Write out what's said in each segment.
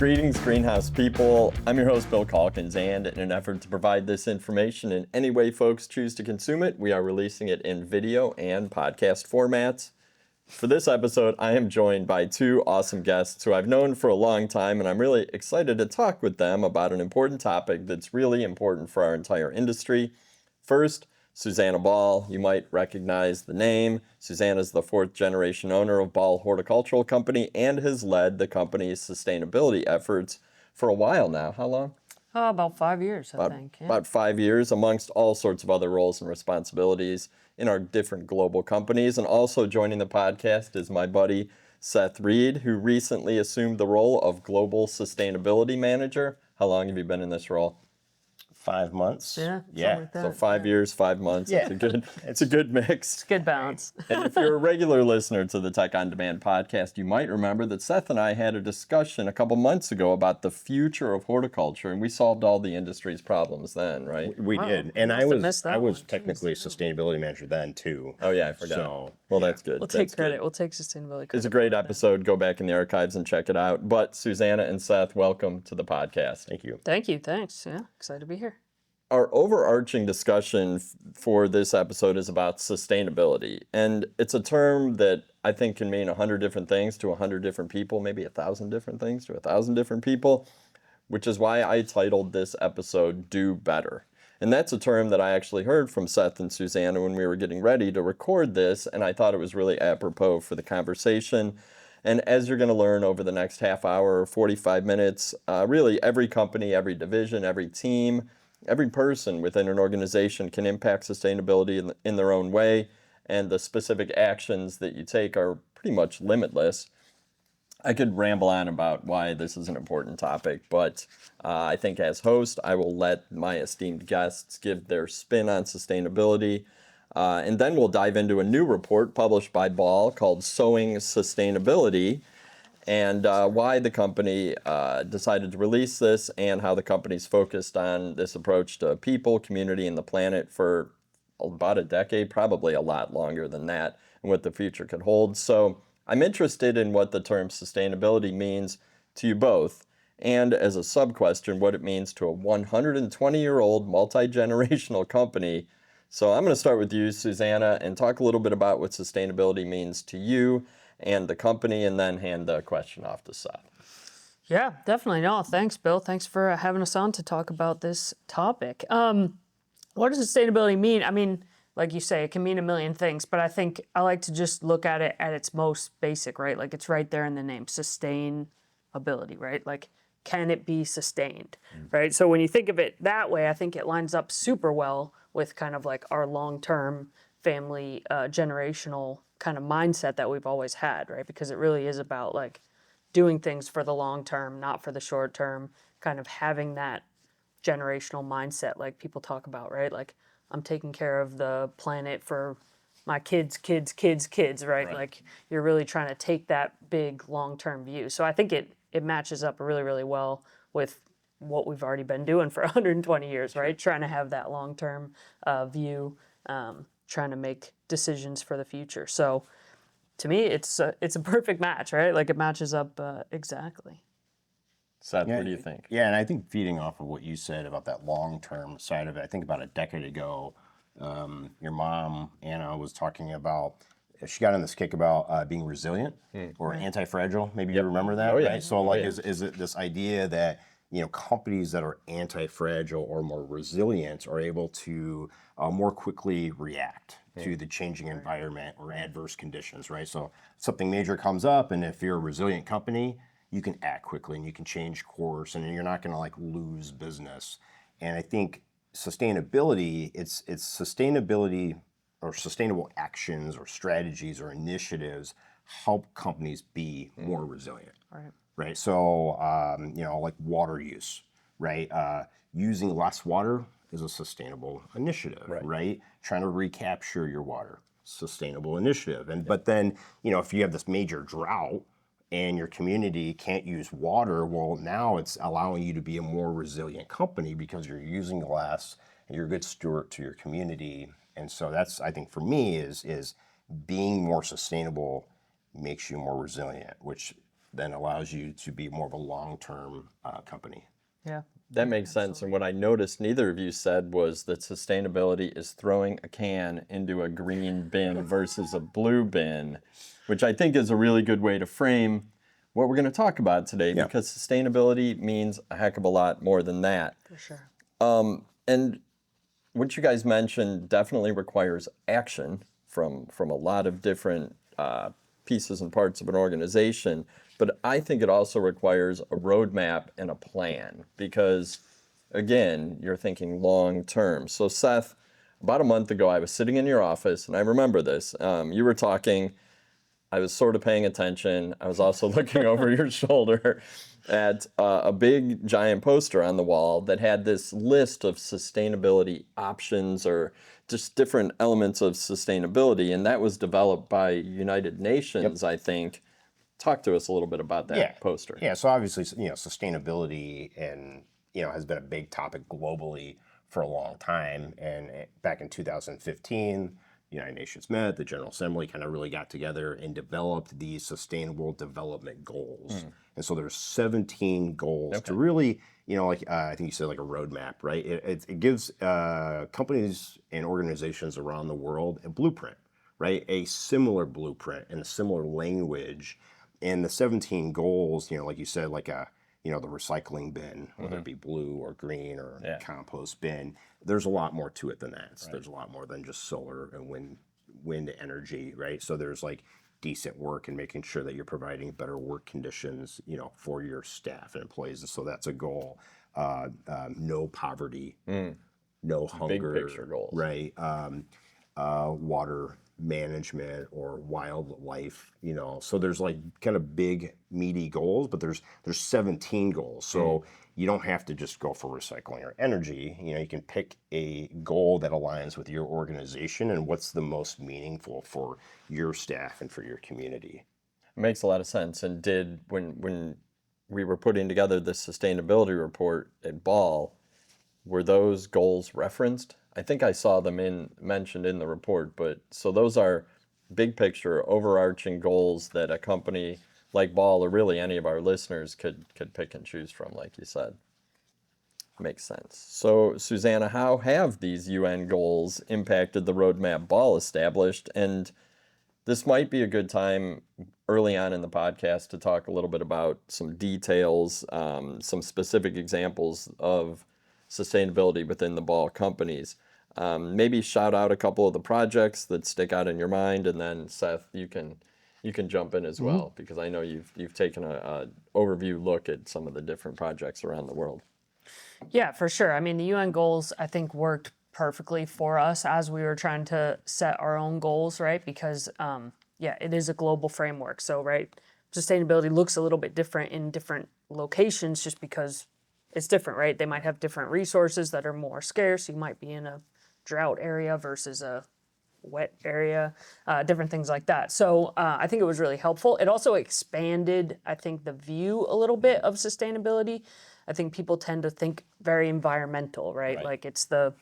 Greetings, greenhouse people. I'm your host, Bill Calkins, and in an effort to provide this information in any way folks choose to consume it, we are releasing it in video and podcast formats. For this episode, I am joined by two awesome guests who I've known for a long time, and I'm really excited to talk with them about an important topic that's really important for our entire industry. First, Susannah Ball. You might recognize the name. Susannah is the fourth generation owner of Ball Horticultural Company and has led the company's sustainability efforts for a while now. How long? About 5 years, I think. Yeah. About 5 years, amongst all sorts of other roles and responsibilities in our different global companies. And also joining the podcast is my buddy, Seth Reed, who recently assumed the role of Global Sustainability Manager. How long have you been in this role? 5 months. Yeah. Like So 5 years, 5 months. Yeah. It's a good mix. It's good balance. And if you're a regular listener to the Tech On Demand podcast, you might remember that Seth and I had a discussion a couple months ago about the future of horticulture, and we solved all the industry's problems then, right? We did. And I was technically a sustainability manager then too. Oh yeah, I forgot. So, well, that's good. We'll take credit. We'll take sustainability credit. It's a great episode. Go back in the archives and check it out. But Susannah and Seth, welcome to the podcast. Thank you. Thank you. Thanks. Yeah, excited to be here. Our overarching discussion for this episode is about sustainability. And it's a term that I think can mean 100 different things to 100 different people, maybe 1,000 different things to 1,000 different people, which is why I titled this episode Do Better. And that's a term that I actually heard from Seth and Susannah when we were getting ready to record this, and I thought it was really apropos for the conversation. And as you're going to learn over the next half hour or 45 minutes, really every company, every division, every team, every person within an organization can impact sustainability in their own way, and the specific actions that you take are pretty much limitless. I could ramble on about why this is an important topic, but I think as host, I will let my esteemed guests give their spin on sustainability, and then we'll dive into a new report published by Ball called Sowing Sustainability, and why the company decided to release this and how the company's focused on this approach to people, community, and the planet for about a decade, probably a lot longer than that, and what the future could hold. So I'm interested in what the term sustainability means to you both, and as a sub-question, what it means to a 120-year-old multi-generational company. So I'm going to start with you, Susannah, and talk a little bit about what sustainability means to you and the company, and then hand the question off to Seth. Yeah, definitely. No, thanks, Bill. Thanks for having us on to talk about this topic. What does sustainability mean? I mean, like you say, it can mean a million things, but I think I like to just look at it at its most basic, right? Like it's right there in the name, sustainability, right? Like, can it be sustained, right? So when you think of it that way, I think it lines up super well with kind of like our long-term family, generational kind of mindset that we've always had, right? Because it really is about like doing things for the long term, not for the short term, kind of having that generational mindset like people talk about, right? Like I'm taking care of the planet for my kids, right? Like you're really trying to take that big long-term view. So I think it matches up really, really well with what we've already been doing for 120 years, right? Trying to have that long-term view, trying to make decisions for the future. So to me, it's a perfect match, right? Like it matches up exactly. Seth, what do you think? Yeah, and I think feeding off of what you said about that long-term side of it, I think about a decade ago, your mom, Anna, was talking about, she got on this kick about being resilient or anti-fragile. Maybe you remember that, right? So like, is it this idea that, you know, companies that are anti-fragile or more resilient are able to more quickly react to the changing environment or adverse conditions, right? So something major comes up, and if you're a resilient company, you can act quickly and you can change course, and you're not going to like lose business. And I think sustainability, it's sustainability or sustainable actions or strategies or initiatives help companies be more resilient. Right. So, you know, like water use, right? Using less water is a sustainable initiative, right? Trying to recapture your water, sustainable initiative. And but then, you know, if you have this major drought and your community can't use water, well, now it's allowing you to be a more resilient company because you're using less and you're a good steward to your community. And so that's, I think for me, is being more sustainable makes you more resilient, which then allows you to be more of a long-term company. Yeah. That makes sense. And what I noticed neither of you said was that sustainability is throwing a can into a green bin versus a blue bin, which I think is a really good way to frame what we're going to talk about today, because sustainability means a heck of a lot more than that. For sure. And what you guys mentioned definitely requires action from a lot of different pieces and parts of an organization. But I think it also requires a roadmap and a plan because, again, you're thinking long term. So, Seth, about a month ago, I was sitting in your office, and I remember this. You were talking. I was sort of paying attention. I was also looking over your shoulder at a big giant poster on the wall that had this list of sustainability options or just different elements of sustainability. And that was developed by United Nations, I think. Talk to us a little bit about that poster. Yeah, so obviously, sustainability and, has been a big topic globally for a long time. And back in 2015, the United Nations met, the General Assembly kind of really got together and developed these Sustainable Development Goals. And so there's 17 goals to really, I think you said like a roadmap, right? It gives companies and organizations around the world a blueprint, right? A similar blueprint and a similar language. And the 17 goals, like you said, like the recycling bin, whether it be blue or green or compost bin, there's a lot more to it than that. Right. There's a lot more than just solar and wind energy, right? So there's like decent work and making sure that you're providing better work conditions, for your staff and employees. And so that's a goal. No poverty, no hunger. Big picture goals. Right. Water management or wildlife, so there's like kind of big meaty goals, but there's 17 goals. So you don't have to just go for recycling or energy. You can pick a goal that aligns with your organization and what's the most meaningful for your staff and for your community. It makes a lot of sense. And when we were putting together the sustainability report at Ball, were those goals referenced? I think I saw them mentioned in the report, but so those are big picture, overarching goals that a company like Ball or really any of our listeners could pick and choose from, like you said. Makes sense. So, Susannah, how have these UN goals impacted the roadmap Ball established? And this might be a good time early on in the podcast to talk a little bit about some details, some specific examples of sustainability within the Ball companies. Maybe shout out a couple of the projects that stick out in your mind, and then Seth, you can jump in as well, because I know you've taken a overview look at some of the different projects around the world. Yeah, for sure. I mean, the UN goals, I think, worked perfectly for us as we were trying to set our own goals, right? Because, it is a global framework. So, right, sustainability looks a little bit different in different locations just because it's different, right? They might have different resources that are more scarce. You might be in a drought area versus a wet area, different things like that. So I think it was really helpful. It also expanded, I think, the view a little bit of sustainability. I think people tend to think very environmental, right? Like it's the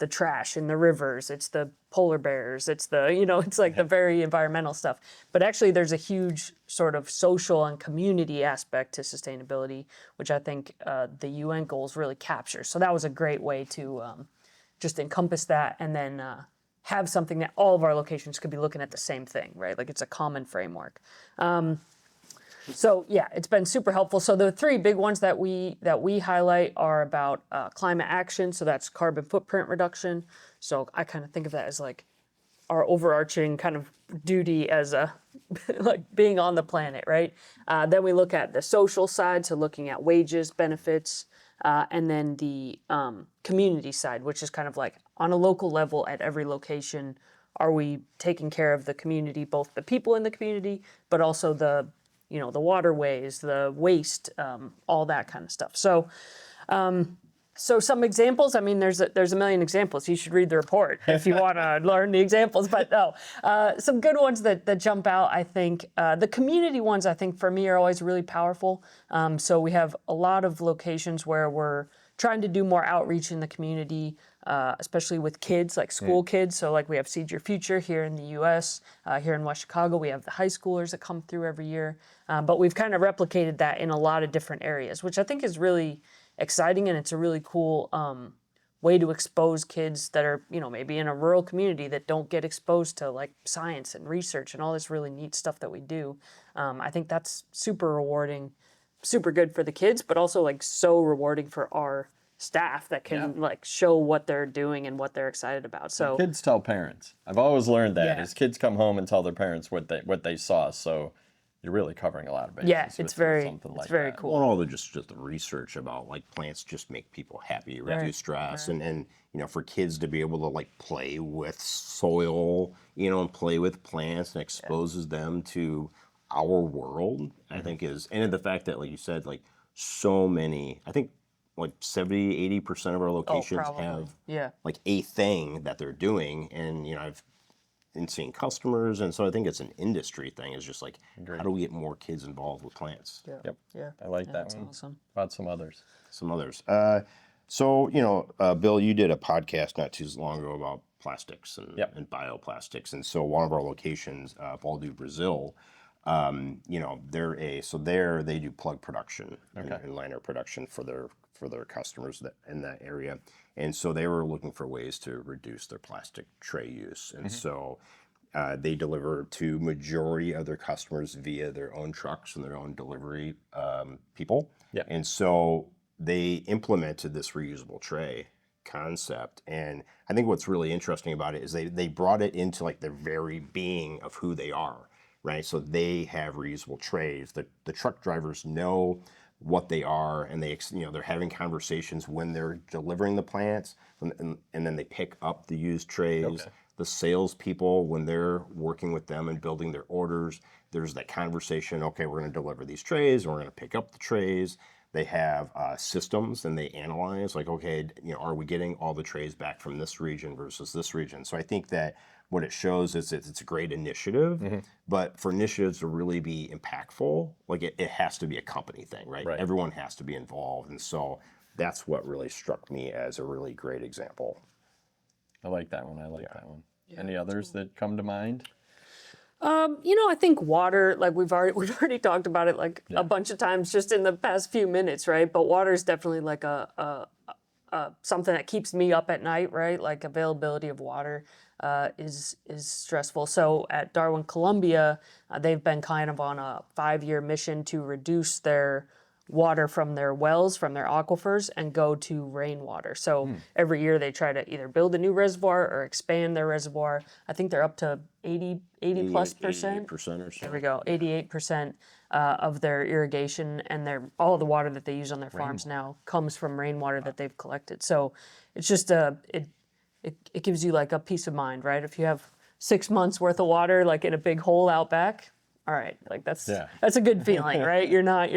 trash in the rivers, it's the polar bears, it's the, it's like the very environmental stuff. But actually there's a huge sort of social and community aspect to sustainability, which I think the UN goals really capture. So that was a great way to just encompass that and then have something that all of our locations could be looking at the same thing, right? Like it's a common framework. So yeah, it's been super helpful. So the three big ones that we highlight are about climate action. So that's carbon footprint reduction. So I kind of think of that as like our overarching kind of duty as a like being on the planet, right? Then we look at the social side, so looking at wages, benefits, and then the community side, which is kind of like on a local level at every location, are we taking care of the community, both the people in the community, but also the waterways, the waste, all that kind of stuff. So, so some examples, I mean, there's a million examples. You should read the report if you want to learn the examples, but no, some good ones that jump out, I think. The community ones, I think, for me, are always really powerful. So we have a lot of locations where we're trying to do more outreach in the community, especially with kids, like school kids. So like we have Seed Your Future here in the U.S. Here in West Chicago, we have the high schoolers that come through every year. But we've kind of replicated that in a lot of different areas, which I think is really exciting, and it's a really cool way to expose kids that are, maybe in a rural community that don't get exposed to like science and research and all this really neat stuff that we do. I think that's super rewarding, super good for the kids, but also like so rewarding for our staff that can like show what they're doing and what they're excited about. So Kids tell parents. I've always learned that Yeah. is kids come home and tell their parents what they saw. So you're really covering a lot of bases. yeah, with it's very something like very that. cool. Well, all the just the research about like plants just make people happy, reduce stress, and for kids to be able to like play with soil, and play with plants and exposes them to our world, I think and the fact that, like you said, like so many, I think like 70-80% of our locations probably. have Yeah. like a thing that they're doing, and I've been seeing customers, and so I think it's an industry thing. Is just like how do we get more kids involved with plants? Yep. Yeah. I like that That's one. awesome. About some others. Some others. So Bill, you did a podcast not too long ago about plastics and bioplastics, and so one of our locations, Ball Brazil, they do plug production and liner production for their customers in that area, and so they were looking for ways to reduce their plastic tray use, and so they deliver to majority of their customers via their own trucks and their own delivery people. Yeah. And so they implemented this reusable tray concept, and I think what's really interesting about it is they brought it into like the very being of who they are, right? So they have reusable trays. The truck drivers know what they are, and they're having conversations when they're delivering the plants, and then they pick up the used trays. Okay. The salespeople, when they're working with them and building their orders, there's that conversation. Okay, we're going to deliver these trays, and we're going to pick up the trays. They have systems, and they analyze like, okay, are we getting all the trays back from this region versus this region? So I think that what it shows is it's a great initiative, but for initiatives to really be impactful, like it has to be a company thing, right? Right. Everyone has to be involved, and so that's what really struck me as a really great example. I like that one. Any others that come to mind? I think water, like we've already talked about it like a bunch of times just in the past few minutes, right? But water is definitely like a something that keeps me up at night, right? Like availability of water is stressful. So at Darwin, Columbia, they've been kind of on a 5-year mission to reduce their water from their wells, from their aquifers, and go to rainwater. So every year they try to either build a new reservoir or expand their reservoir. I think they're up to 80 plus percent. 88% or so. There we go, 88% of their irrigation and all of the water that they use on their farms now comes from rainwater that they've collected. So it's just it gives you like a peace of mind, right? If you have 6 months worth of water like in a big hole out back, all right, like that's a good feeling, right? You're not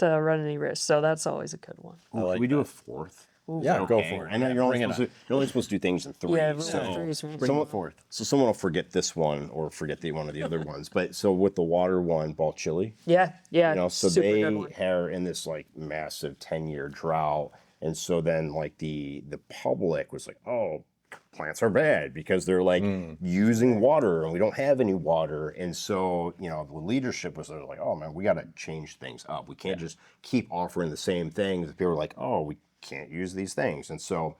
running any risk, so that's always a good one. Well, can we do a fourth? Yeah, go for it. I know you're only supposed to do things in threes. Yeah, so threes, right? Bring it forth. So someone will forget this one or forget one of the other ones. But so with the water one, Ball Chili, Yeah, so super they good one. are in this like massive 10-year drought, and so then like the public was like, oh, plants are bad because they're like using water and we don't have any water, and so the leadership was like, oh man, we got to change things up. We can't just keep offering the same things. People were like, oh, we can't use these things, and so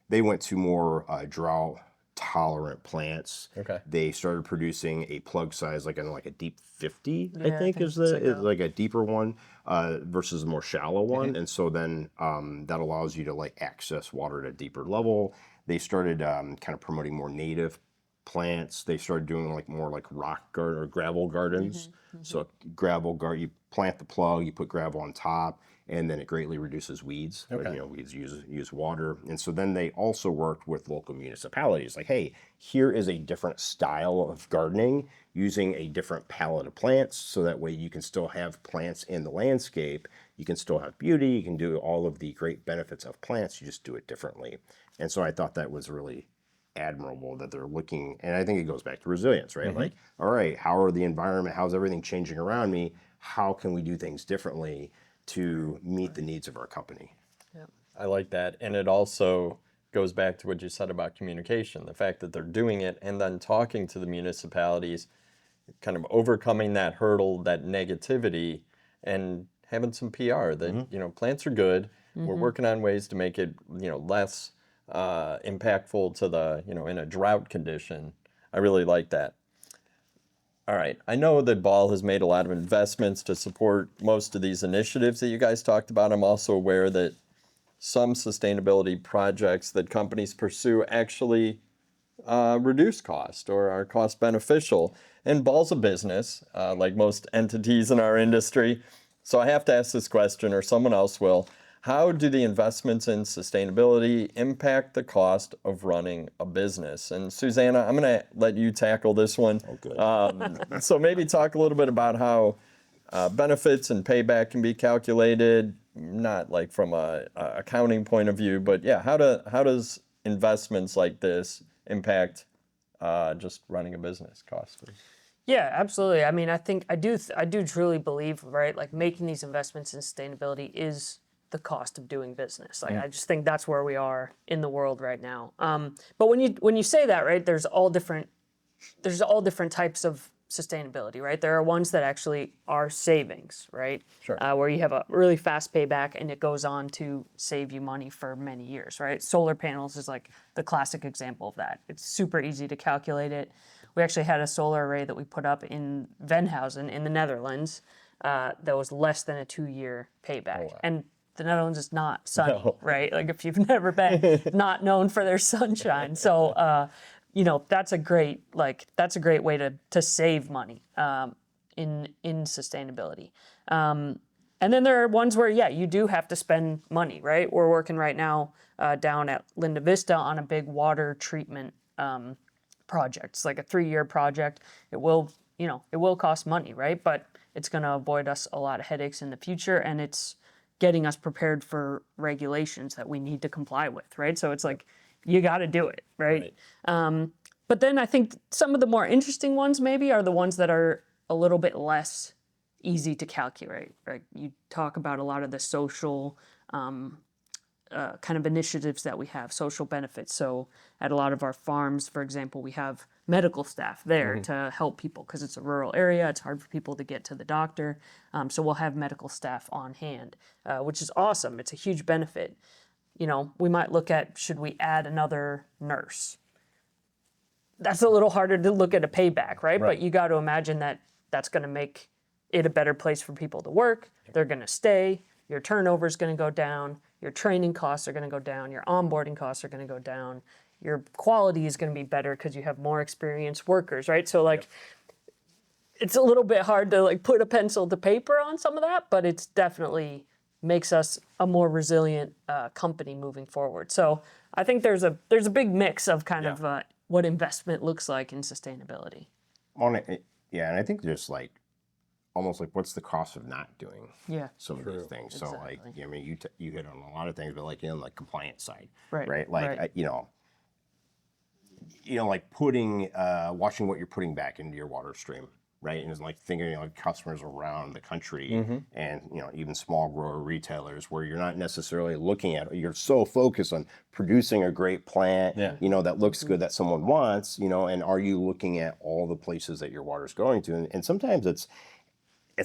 they went to more drought tolerant plants. Okay. They started producing a plug size like a deep 50, Yeah, I think it's is like a deeper one versus a more shallow one. And so then that allows you to like access water at a deeper level. They started kind of promoting more native plants. They started doing like more like rock garden or gravel gardens. So gravel garden, you plant the plug, you put gravel on top, and then it greatly reduces weeds. Okay. Weeds use water. And so then they also worked with local municipalities like, hey, here is a different style of gardening using a different palette of plants, so that way you can still have plants in the landscape, you can still have beauty, you can do all of the great benefits of plants, you just do it differently. And so I thought that was really admirable that they're looking, and I think it goes back to resilience, right? Like, all right, how are the environment, how's everything changing around me? How can we do things differently to meet the needs of our company? I like that. And it also goes back to what you said about communication, the fact that they're doing it and then talking to the municipalities, kind of overcoming that hurdle, that negativity, and having some PR that, plants are good. We're working on ways to make it, less impactful to the, in a drought condition. I really like that. All right. I know that Ball has made a lot of investments to support most of these initiatives that you guys talked about. I'm also aware that some sustainability projects that companies pursue actually reduce cost or are cost beneficial. And Ball's a business, like most entities in our industry. So I have to ask this question, or someone else will. How do the investments in sustainability impact the cost of running a business? And Susannah, I'm going to let you tackle this one. Oh, good. So maybe talk a little bit about how benefits and payback can be calculated, not like from a accounting point of view, but yeah, how does investments like this impact just running a business cost? Yeah, absolutely. I mean, I think I do truly believe, right? Like making these investments in sustainability is the cost of doing business. Like I just think that's where we are in the world right now. But when you say that, right, there's all different types of sustainability, right? There are ones that actually are savings, right? Sure. Where you have a really fast payback and it goes on to save you money for many years, right? Solar panels is like the classic example of that. It's super easy to calculate it. We actually had a solar array that we put up in Venhausen in the Netherlands that was less than a 2-year payback. Oh, wow. And the Netherlands is not sunny, No. right? Like if you've never been, not known for their sunshine. So, that's a great way to save money in sustainability. And then there are ones where, you do have to spend money, right? We're working right now down at Linda Vista on a big water treatment project. It's like a 3-year project. It will cost money, right? But it's going to avoid us a lot of headaches in the future, and it's getting us prepared for regulations that we need to comply with, right? So it's like, you got to do it, right? But then I think some of the more interesting ones maybe are the ones that are a little bit less easy to calculate, right? You talk about a lot of the social kind of initiatives that we have, social benefits. So at a lot of our farms, for example, we have medical staff there to help people because it's a rural area. It's hard for people to get to the doctor. So we'll have medical staff on hand, which is awesome. It's a huge benefit. We might look at, should we add another nurse? That's a little harder to look at a payback, right? But you got to imagine that that's going to make it a better place for people to work. They're going to stay. Your turnover is going to go down. Your training costs are going to go down. Your onboarding costs are going to go down. Your quality is going to be better because you have more experienced workers, right? So it's a little bit hard to put a pencil to paper on some of that, but it's definitely makes us a more resilient company moving forward. So I think there's a big mix of kind of what investment looks like in sustainability. Yeah, and I think there's almost what's the cost of not doing some of these things. Exactly. So I mean, you hit on a lot of things, but in compliance side, Right. Like putting watching what you're putting back into your water stream, right? And it's thinking customers around the country and even small grower retailers where you're not necessarily looking at, you're so focused on producing a great plant, that looks good that someone wants, and are you looking at all the places that your water's going to? And sometimes it's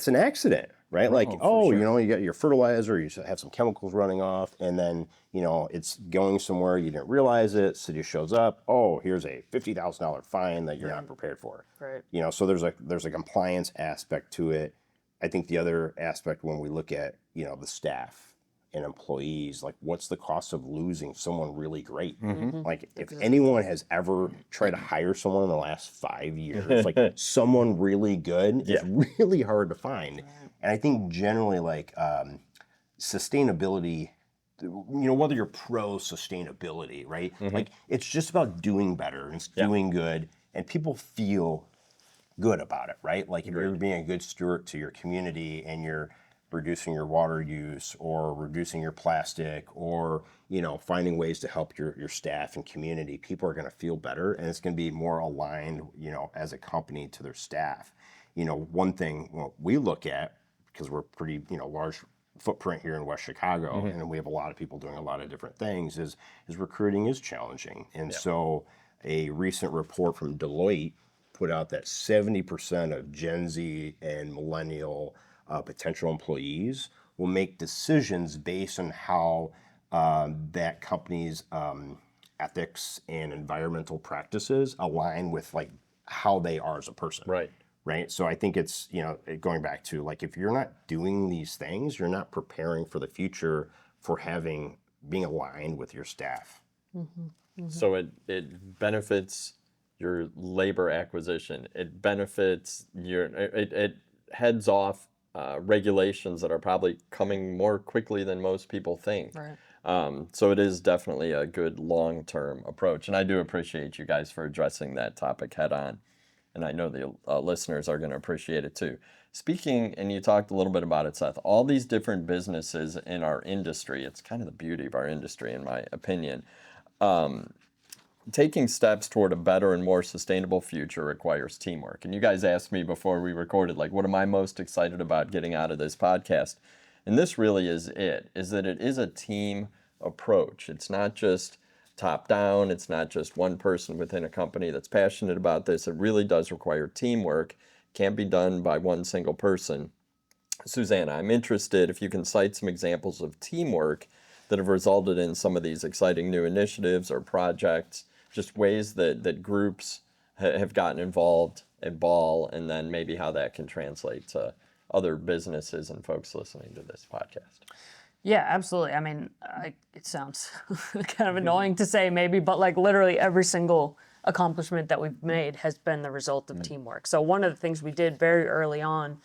an accident, right? Sure. You got your fertilizer, you have some chemicals running off, and then, it's going somewhere, you didn't realize it, city shows up, here's a $50,000 fine that you're not prepared for. Right. So there's a compliance aspect to it. I think the other aspect when we look at, the staff and employees, what's the cost of losing someone really great? If anyone has ever tried to hire someone in the last 5 years, someone really good, it's really hard to find. And I think generally sustainability, whether you're pro sustainability, right? It's just about doing better and it's doing good, and people feel good about it, right? If you're being a good steward to your community and you're reducing your water use or reducing your plastic or finding ways to help your staff and community, people are going to feel better, and it's going to be more aligned as a company to their staff. One thing we look at, because we're pretty large footprint here in West Chicago, and we have a lot of people doing a lot of different things, is recruiting is challenging. And so a recent report from Deloitte put out that 70% of Gen Z and millennial potential employees will make decisions based on how that company's ethics and environmental practices align with like how they are as a person. Right. So I think it's, going back to like, if you're not doing these things, you're not preparing for the future for being aligned with your staff. So it benefits your labor acquisition. It benefits it heads off regulations that are probably coming more quickly than most people think. So it is definitely a good long-term approach. And I do appreciate you guys for addressing that topic head on. And I know the listeners are going to appreciate it too. Speaking, and you talked a little bit about it, Seth, all these different businesses in our industry, it's kind of the beauty of our industry, in my opinion. Taking steps toward a better and more sustainable future requires teamwork. And you guys asked me before we recorded, like, what am I most excited about getting out of this podcast? And this really is that it is a team approach. It's not just top down. It's not just one person within a company that's passionate about this. It really does require teamwork. Can't be done by one single person. Susannah, I'm interested if you can cite some examples of teamwork that have resulted in some of these exciting new initiatives or projects, just ways that groups have gotten involved at Ball, and then maybe how that can translate to other businesses and folks listening to this podcast. Yeah, absolutely. I mean, it sounds kind of annoying to say maybe, but like literally every single accomplishment that we've made has been the result of teamwork. So one of the things we did very early on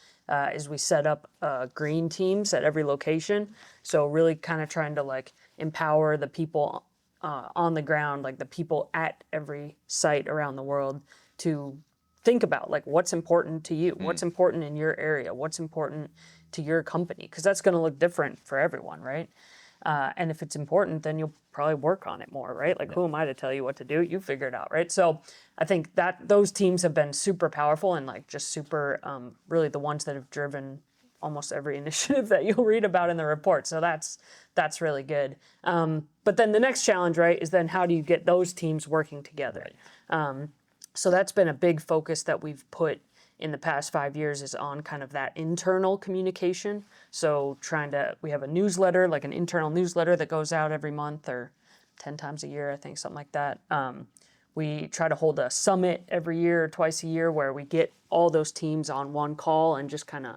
is we set up green teams at every location. So really kind of trying to like empower the people on the ground, like the people at every site around the world, to think about like what's important to you, what's important in your area, what's important to your company, because that's going to look different for everyone, right? And if it's important, then you'll probably work on it more, right? Like, who am I to tell you what to do? You figure it out, right? So I think that those teams have been super powerful and like just super, really the ones that have driven almost every initiative that you'll read about in the report. So that's really good. But then the next challenge, right, is then how do you get those teams working together? So that's been a big focus that we've put in the past 5 years, is on kind of that internal communication. So we have a newsletter, like an internal newsletter that goes out every month or 10 times a year, I think, something like that. We try to hold a summit every year or twice a year where we get all those teams on one call and just kind of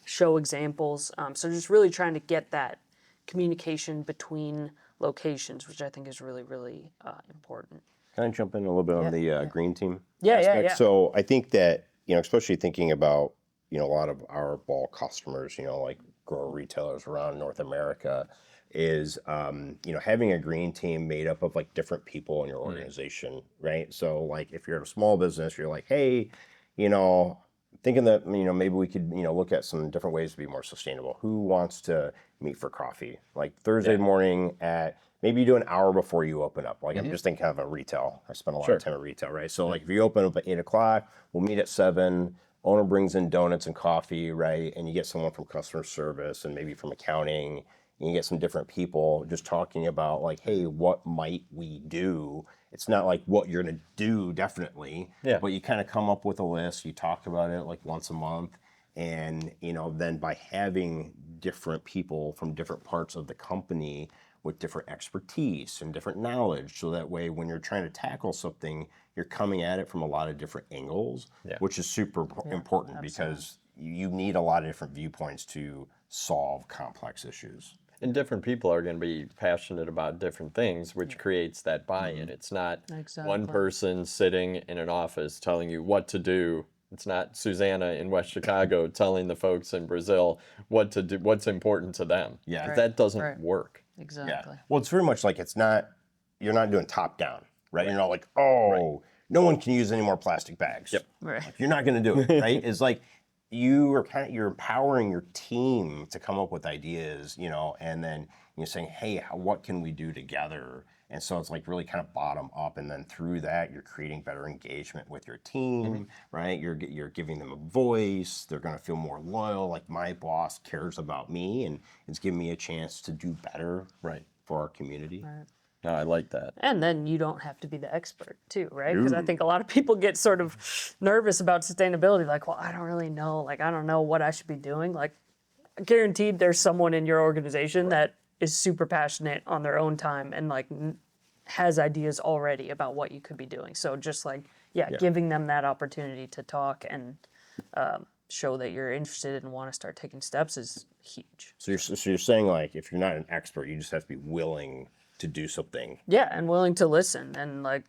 show examples. So just really trying to get that communication between locations, which I think is really, really important. Can I jump in a little bit on the green team? Yeah. So I think that, especially thinking about, a lot of our Ball customers, like grower retailers around North America, is, having a green team made up of like different people in your organization, right? So like if you're a small business, you're like, hey, thinking that, maybe we could, look at some different ways to be more sustainable. Who wants to meet for coffee? Like Thursday morning maybe you do an hour before you open up. Like I'm just thinking of a retail. I spend a lot of time at retail, right? So like if you open up at 8 o'clock, we'll meet at 7. Owner brings in donuts and coffee, right? And you get someone from customer service and maybe from accounting. And you get some different people just talking about like, hey, what might we do? It's not like what you're gonna do, definitely. But you kind of come up with a list. You talk about it like once a month. And, then by having different people from different parts of the company with different expertise and different knowledge, so that way when you're trying to tackle something, you're coming at it from a lot of different angles, which is super important because you need a lot of different viewpoints to solve complex issues. And different people are going to be passionate about different things, which creates that buy-in. It's not one person sitting in an office telling you what to do. It's not Susannah in West Chicago telling the folks in Brazil what to do, what's important to them. That doesn't work. Exactly. Well, it's very much like you're not doing top down, right? You're not like, no one can use any more plastic bags. Like, you're not going to do it, right? It's like you're empowering your team to come up with ideas, and then you're saying, hey, what can we do together? And so it's like really kind of bottom up, and then through that you're creating better engagement with your team, right? You're giving them a voice. They're going to feel more loyal. Like my boss cares about me and is giving me a chance to do better, Right. for our community. No, I like that. And then you don't have to be the expert too, right? Because I think a lot of people get sort of nervous about sustainability, like, well, I don't really know, like, I don't know what I should be doing. Like, guaranteed there's someone in your organization that is super passionate on their own time and like has ideas already about what you could be doing. So just like, giving them that opportunity to talk and show that you're interested and want to start taking steps is huge. So you're saying, like, if you're not an expert, you just have to be willing to do something. Yeah, and willing to listen and like,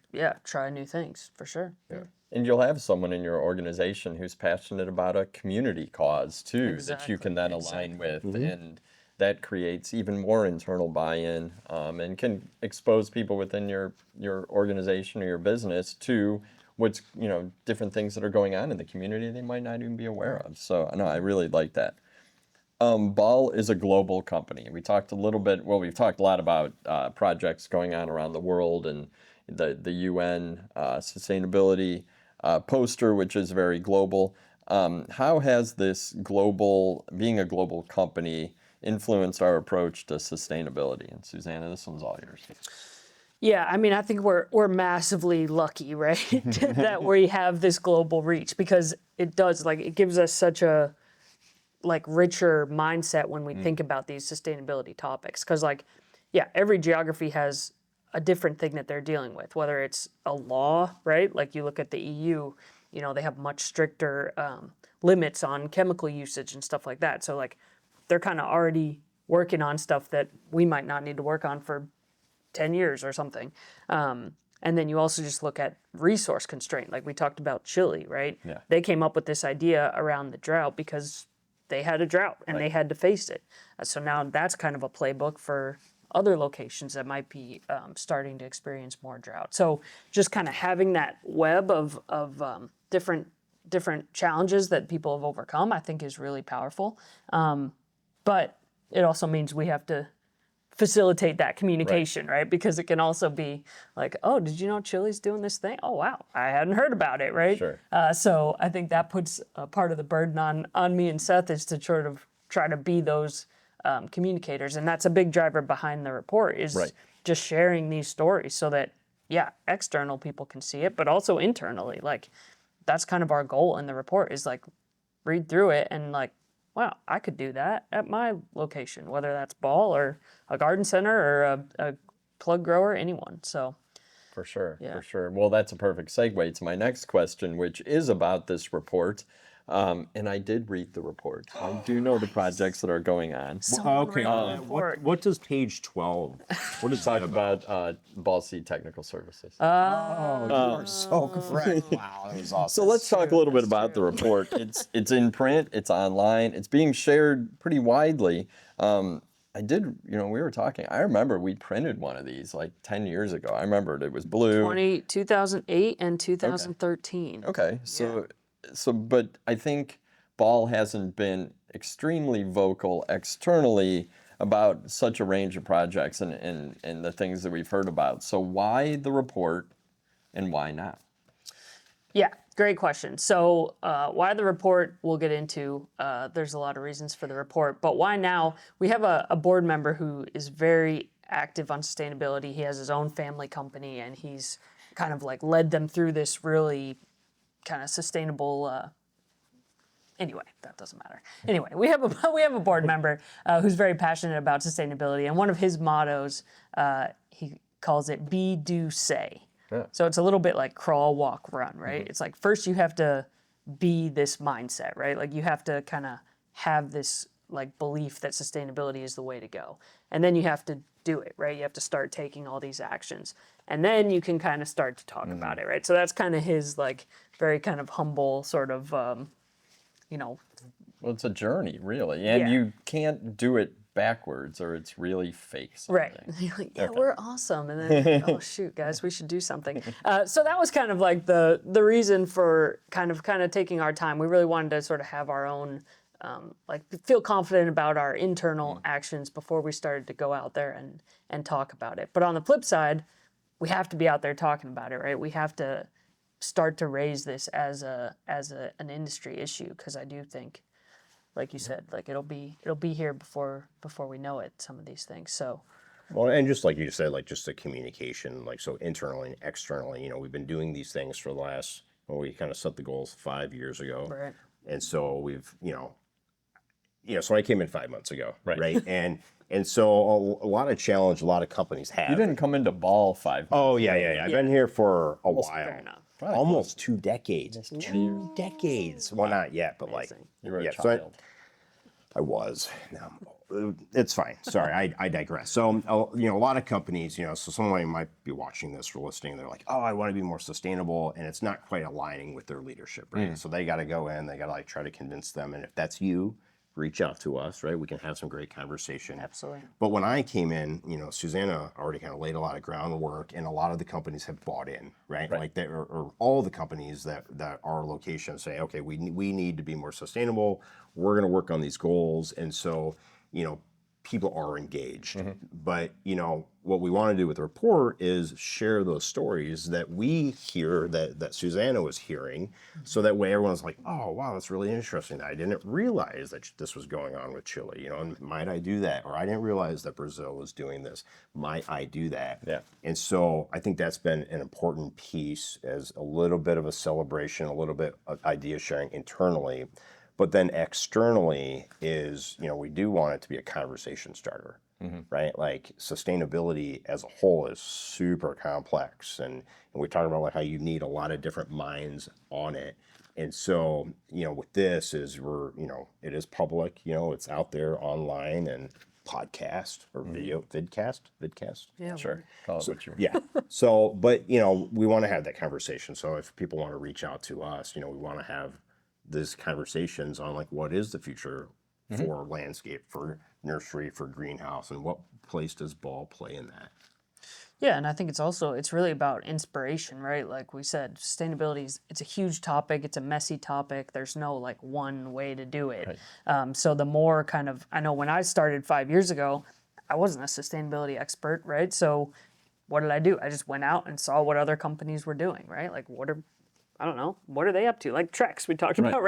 try new things for sure. Yeah. And you'll have someone in your organization who's passionate about a community cause too, that you can then align with, and that creates even more internal buy-in, and can expose people within your organization or your business to what's, different things that are going on in the community they might not even be aware of. So no, I really like that. Ball is a global company. We talked a little bit, we've talked a lot about projects going on around the world and the UN sustainability poster, which is very global. How has this being a global company influenced our approach to sustainability? And Susannah, this one's all yours. Yeah, I mean, I think we're massively lucky, right, that we have this global reach, because it does, like, it gives us such a richer mindset when we think about these sustainability topics. Because every geography has a different thing that they're dealing with, whether it's a law, right? Like you look at the EU, they have much stricter limits on chemical usage and stuff like that. So like they're kind of already working on stuff that we might not need to work on for 10 years or something. And then you also just look at resource constraint. Like we talked about Chile, right? Yeah. They came up with this idea around the drought because they had a drought and they had to face it. So now that's kind of a playbook for other locations that might be starting to experience more drought. So just kind of having that web of different challenges that people have overcome, I think is really powerful. But it also means we have to facilitate that communication, right? Because it can also be like, oh, did you know Chile's doing this thing? Oh, wow, I hadn't heard about it, right? Sure. So I think that puts a part of the burden on me and Seth, is to sort of try to be those communicators. And that's a big driver behind the report, is just sharing these stories so that, external people can see it, but also internally. Like, that's kind of our goal in the report, is like read through it and like, wow, I could do that at my location, whether that's Ball or a garden center or a plug grower, anyone. So For sure. Well, that's a perfect segue to my next question, which is about this report. And I did read the report. I do know the projects that are going on. Okay. What does page 12? What is Talk about Ball Seed Technical Services. you are so correct. Wow, that was awesome. So let's talk a little bit about the report. It's in print, it's online, it's being shared pretty widely. I did, we were talking, I remember we printed one of these like 10 years ago. I remembered it was blue. 2008 and 2013. Okay, but I think Ball hasn't been extremely vocal externally about such a range of projects and the things that we've heard about. So why the report and why now? Yeah, great question. So why the report, we'll get into. There's a lot of reasons for the report, but why now? We have a board member who is very active on sustainability. He has his own family company, and he's kind of like led them through this really kind of sustainable. Anyway, that doesn't matter. Anyway, we have a board member who's very passionate about sustainability, and one of his mottos, he calls it "Be, Do, Say." Yeah. So it's a little bit like crawl, walk, run, right? Mm-hmm. It's like first you have to be this mindset, right? Like you have to kind of have this like belief that sustainability is the way to go, and then you have to do it, right? You have to start taking all these actions, and then you can kind of start to talk about it, right? So that's kind of his like very kind of humble sort of, Well, it's a journey, really, and you can't do it backwards or it's really fake. Right. You're like, we're awesome. And then, oh, shoot, guys, we should do something. So that was kind of like the reason for kind of taking our time. We really wanted to sort of have our own like feel confident about our internal actions before we started to go out there and talk about it. But on the flip side, we have to be out there talking about it, right? We have to start to raise this as an industry issue, because I do think, like you said, like it'll be here before we know it, some of these things. So Well, and just like you said, like just the communication, like so internally and externally, we've been doing these things for the last, well, we kind of set the goals 5 years ago. right. And so we've, so I came in 5 months ago, Right. right? And so a lot of challenge, a lot of companies have. You didn't come into Ball 5 months. Oh yeah. I've been here for a while. Fair enough. Almost 2 decades. 2 decades. Well, not yet, but like You were a yeah, child. I was. No, it's fine. Sorry, I digress. So, a lot of companies, so someone might be watching this or listening. They're like, oh, I want to be more sustainable, and it's not quite aligning with their leadership, right? So they got to go in. They got to like try to convince them. And if that's you, reach out to us, right? We can have some great conversation. Absolutely. But when I came in, Susannah already kind of laid a lot of groundwork, and a lot of the companies have bought in, right? Like they, or all the companies that are locations say, okay, we need to be more sustainable. We're going to work on these goals, and so people are engaged. But what we want to do with the report is share those stories that we hear, that Susannah was hearing, so that way everyone's like, oh wow, that's really interesting. I didn't realize that this was going on with Chile. And might I do that? Or I didn't realize that Brazil was doing this. Might I do that? Yeah. And so I think that's been an important piece, as a little bit of a celebration, a little bit of idea sharing internally. But then externally is, we do want it to be a conversation starter, right? Like sustainability as a whole is super complex. And we talk about like how you need a lot of different minds on it. And so, with this is it is public, it's out there online and podcast or vidcast. Yeah. Sure. Call it what you Yeah. So, but, we want to have that conversation. So if people want to reach out to us, we want to have these conversations on like what is the future for landscape, for nursery, for greenhouse, and what place does Ball play in that? Yeah, and I think it's really about inspiration, right? Like we said, sustainability it's a huge topic. It's a messy topic. There's no like one way to do it. So the more I know when I started 5 years ago, I wasn't a sustainability expert, right? So what did I do? I just went out and saw what other companies were doing, right? Like what are they up to? Like Trex we talked about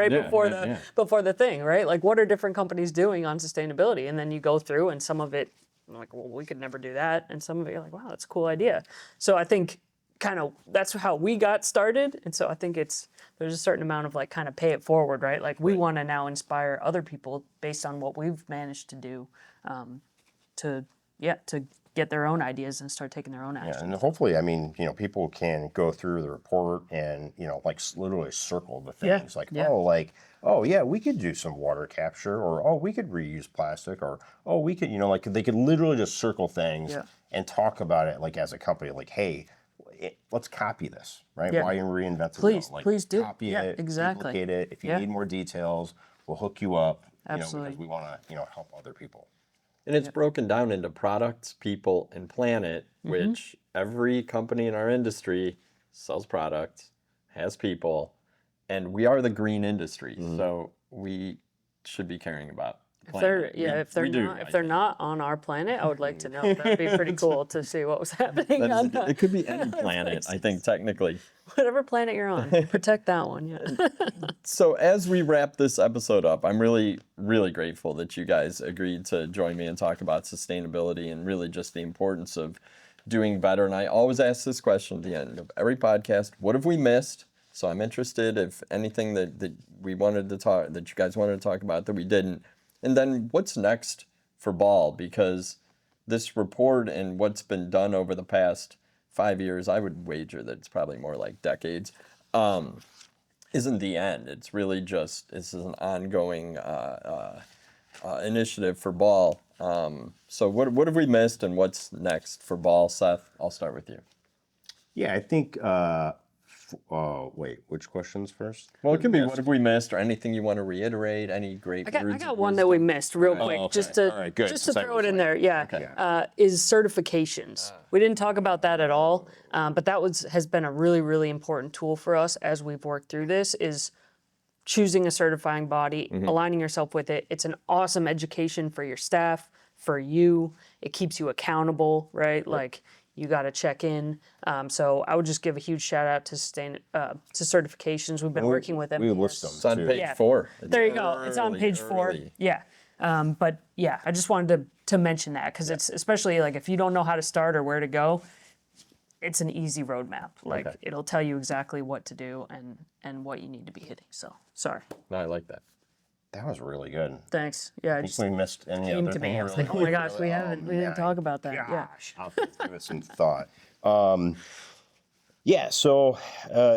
before the thing, right? Like what are different companies doing on sustainability? And then you go through, and some of it, I'm like, well, we could never do that. And some of it, you're like, wow, that's a cool idea. So I think kind of that's how we got started. And so I think there's a certain amount of like kind of pay it forward, right? Like we want to now inspire other people based on what we've managed to do to get their own ideas and start taking their own action. Yeah, and hopefully, people can go through the report and, like literally circle the things oh yeah, we could do some water capture, or, oh, we could reuse plastic, or, oh, we could, like they could literally just circle things and talk about it like as a company, like, hey, let's copy this, right? Yeah. Why you reinvent the Please, wheel? Like, please do. Copy Yeah, it, exactly. duplicate it. If you Yeah. need more details, we'll hook you up, Absolutely. because we want to, help other people. And it's broken down into products, people, and planet, which every company in our industry sells products, has people, and we are the green industry. So we should be caring about planet. If they're not on our planet, I would like to know. That'd be pretty cool to see what was happening on It could be any planet, I think, technically. whatever planet you're on. Protect that one. Yeah. So as we wrap this episode up, I'm really, really grateful that you guys agreed to join me and talk about sustainability and really just the importance of doing better. And I always ask this question at the end of every podcast: what have we missed? So I'm interested if anything that we wanted to talk, that you guys wanted to talk about that we didn't. And then what's next for Ball? Because this report and what's been done over the past 5 years, I would wager that it's probably more like decades, isn't the end. It's really just, this is an ongoing initiative for Ball. So what have we missed and what's next for Ball? Seth, I'll start with you. Yeah, I think, wait, which questions first? Well, it could be what have we missed or anything you want to reiterate, any great I words got of one that wisdom. we missed real quick, okay. just to All right, good. just Since to I throw was it in like- there. Yeah, Okay. is certifications. We didn't talk about that at all, but that has been a really, really important tool for us as we've worked through this. Is choosing a certifying body, aligning yourself with it. It's an awesome education for your staff, for you. It keeps you accountable, right? Like you got to check in. So I would just give a huge shout out to to certifications. We've been working with them. We list them It's on too. page Yeah. 4. There you go. It's on page 4. Early. Yeah. But yeah, I just wanted to mention that because it's especially like if you don't know how to start or where to go, it's an easy roadmap. Like Okay. it'll tell you exactly what to do and what you need to be hitting. So sorry. No, I like that. That was really good. Thanks. Yeah, I I just think we missed any came other to thing me. I was really like, oh my gosh, quickly. we didn't talk about that. Yeah. Gosh, I'll have to give it some thought. Yeah, so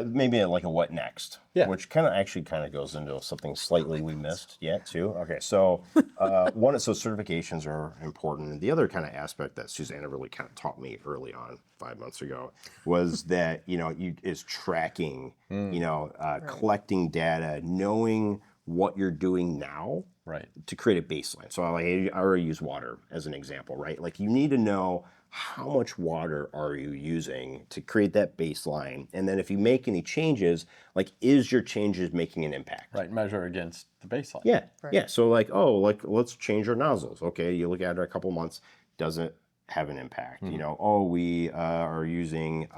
maybe like a what next? Yeah. Which kind of goes into something slightly we missed yet too. Okay, so so certifications are important. And the other kind of aspect that Susannah really kind of taught me early on 5 months ago was that is tracking, collecting data, knowing what you're doing now, Right. to create a baseline. So I already use water as an example, right? Like you need to know how much water are you using to create that baseline, and then if you make any changes, like is your changes making an impact? Right. Measure against the baseline. Yeah, yeah. So let's change our nozzles. Okay, you look at it a couple months, doesn't have an impact. We are using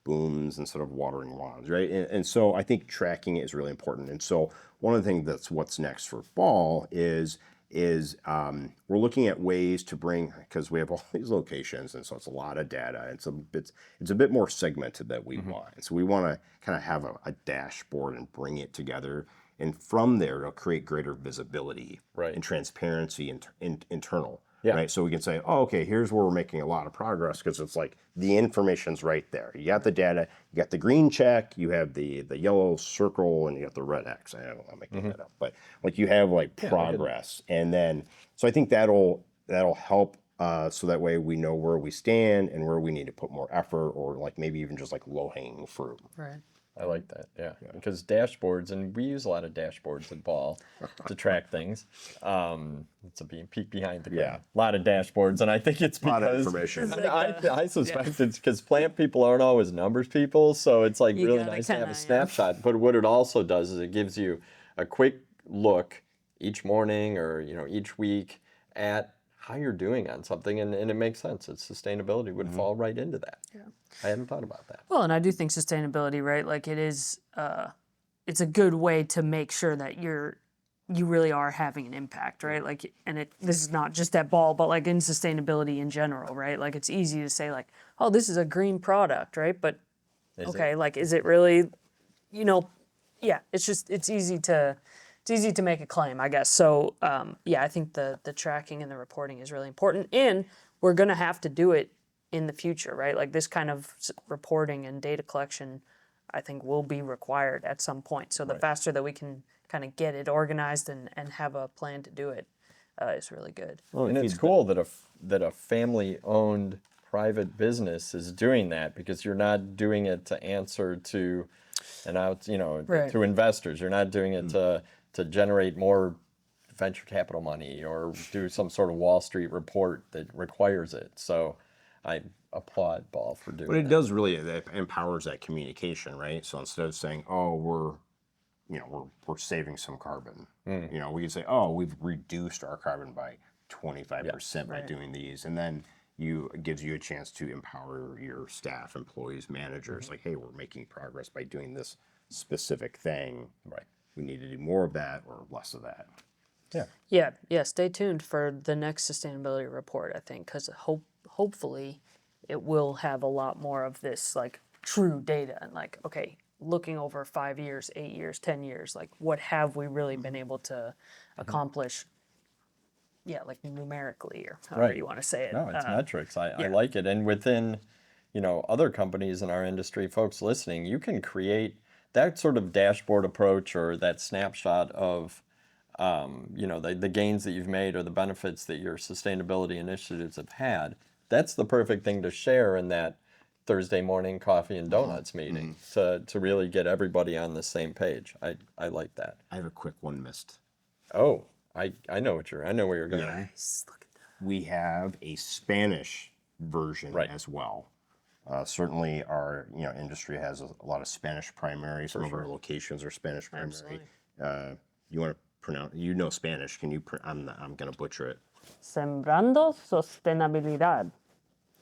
booms instead of watering wands, right? And so I think tracking is really important. And so one of the things that's what's next for Ball is we're looking at ways to bring, because we have all these locations, and so it's a lot of data. It's a bit more segmented that we want. And so we want to kind of have a dashboard and bring it together. And from there, it'll create greater visibility and transparency internal. Yeah. Right. So we can say, oh, okay, here's where we're making a lot of progress because it's like the information's right there. You got the data, you got the green check, you have the yellow circle, and you got the red X. I'm making that up, but like you have like progress, and then so I think that'll help. So that way we know where we stand and where we need to put more effort, or like maybe even just like low hanging fruit. Right. I like that, yeah. Because dashboards, and we use a lot of dashboards at Ball to track things. It's a peek behind the curtain. Yeah. A lot of dashboards, and I think it's because... A lot of information. I suspect it's because plant people aren't always numbers people, so it's like You really gotta nice to have kinda, a yeah. snapshot. But what it also does is it gives you a quick look each morning or each week at how you're doing on something, and it makes sense. It's sustainability would fall right into that. Yeah. I hadn't thought about that. Well, and I do think sustainability, right? Like it is, it's a good way to make sure that you really are having an impact, right? Like, and this is not just at Ball, but like in sustainability in general, right? Like it's easy to say like, oh, this is a green product, right? But okay, like is it really, yeah, it's easy to make a claim, I guess. So yeah, I think the tracking and the reporting is really important, and we're gonna have to do it in the future, right? Like this kind of reporting and data collection, I think will be required at some point. So the faster that we can kind of get it organized and have a plan to do it is really good. Well, and it's cool that a family-owned private business is doing that, because you're not doing it to answer to to investors. You're not doing it to generate more venture capital money or do some sort of Wall Street report that requires it. So I applaud Ball for doing But it that. does really, it empowers that communication, right? So instead of saying, oh, we're saving some carbon, we can say, oh, we've reduced our carbon by 25% by doing these. And then it gives you a chance to empower your staff, employees, managers, like, hey, we're making progress by doing this specific thing. Right. We need to do more of that or less of that. Yeah. Yeah. Stay tuned for the next sustainability report, I think, because hopefully it will have a lot more of this like true data and like, okay, looking over 5 years, 8 years, 10 years, like what have we really been able to accomplish? Yeah, like numerically or however you want to say it. No, it's metrics. I like it. And within, other companies in our industry, folks listening, you can create that sort of dashboard approach or that snapshot of, the gains that you've made or the benefits that your sustainability initiatives have had. That's the perfect thing to share in that Thursday morning coffee and donuts meeting to really get everybody on the same page. I like that. I have a quick one missed. Oh, I know where you're going. Nice. Look at that. We have a Spanish version as well. Certainly, our industry has a lot of Spanish primary. Some of our locations are Spanish primary. You want to pronounce? You know Spanish? Can you? I'm gonna butcher it. Sembrando sostenibilidad.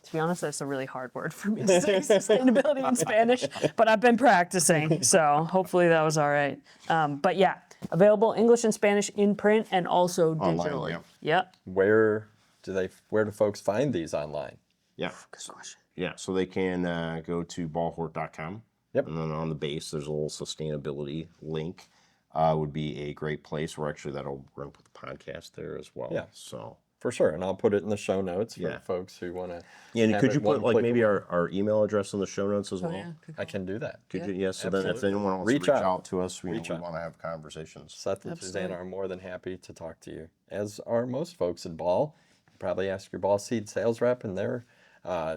To be honest, that's a really hard word for me to say, sustainability in Spanish, but I've been practicing, so hopefully that was all right. But yeah, available English and Spanish in print and also digitally. yeah. Yep. Where do folks find these online? Yeah. Good question. Yeah. So they can go to ballhort.com. Yep. And then on the base, there's a little sustainability link. Would be a great place. We're going to put the podcast there as well. Yeah. So. For sure, and I'll put it in the show notes for Yeah. folks who want to. Yeah, and could you put like maybe our email address in the show notes as well? Yeah. I can do that. Could you? Yeah. So then, if anyone wants Reach to reach out. out to us, we Reach out. want to have conversations. Seth and Susanna are more than happy to talk to you, as are most folks at Ball. You probably ask your Ball Seed sales rep, and they're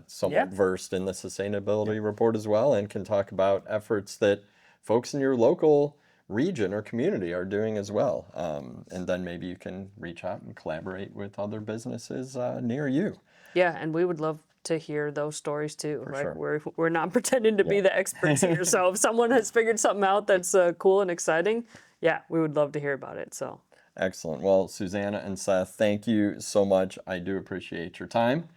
somewhat versed in the sustainability report as well, and can talk about efforts that folks in your local region or community are doing as well. And then maybe you can reach out and collaborate with other businesses near you. Yeah, and we would love to hear those stories too. Right? sure. We're not pretending to be the experts here. So if someone has figured something out that's cool and exciting, yeah, we would love to hear about it. So Excellent. Well, Susanna and Seth, thank you so much. I do appreciate your time.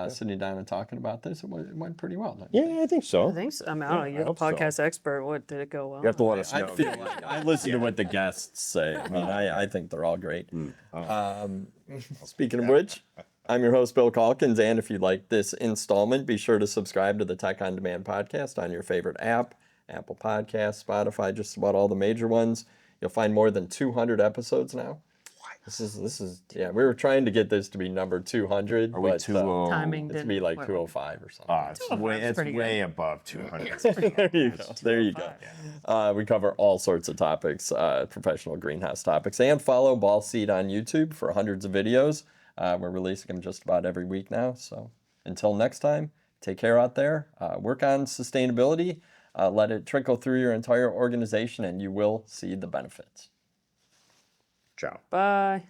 Sitting down and talking about this, it went pretty well. Didn't it? Yeah, I think so. thanks. I don't know. You're the hope so. podcast expert. What did it go well? You have to let us I know. feel like I listen to what the guests say. I mean, I think they're all great. Speaking of which, I'm your host, Bill Calkins, and if you like this installment, be sure to subscribe to the Tech on Demand podcast on your favorite app, Apple Podcasts, Spotify, just about all the major ones. You'll find more than 200 episodes now. This is yeah. We were trying to get this to be number 200, Are we but too? Timing it's didn't. be like well, 205 or something. It's pretty way above 200. There you go. There you go. We cover all sorts of topics, professional greenhouse topics, and follow Ball Seed on YouTube for hundreds of videos. We're releasing them just about every week now. So until next time, take care out there. Work on sustainability. Let it trickle through your entire organization, and you will see the benefits. Ciao. Bye.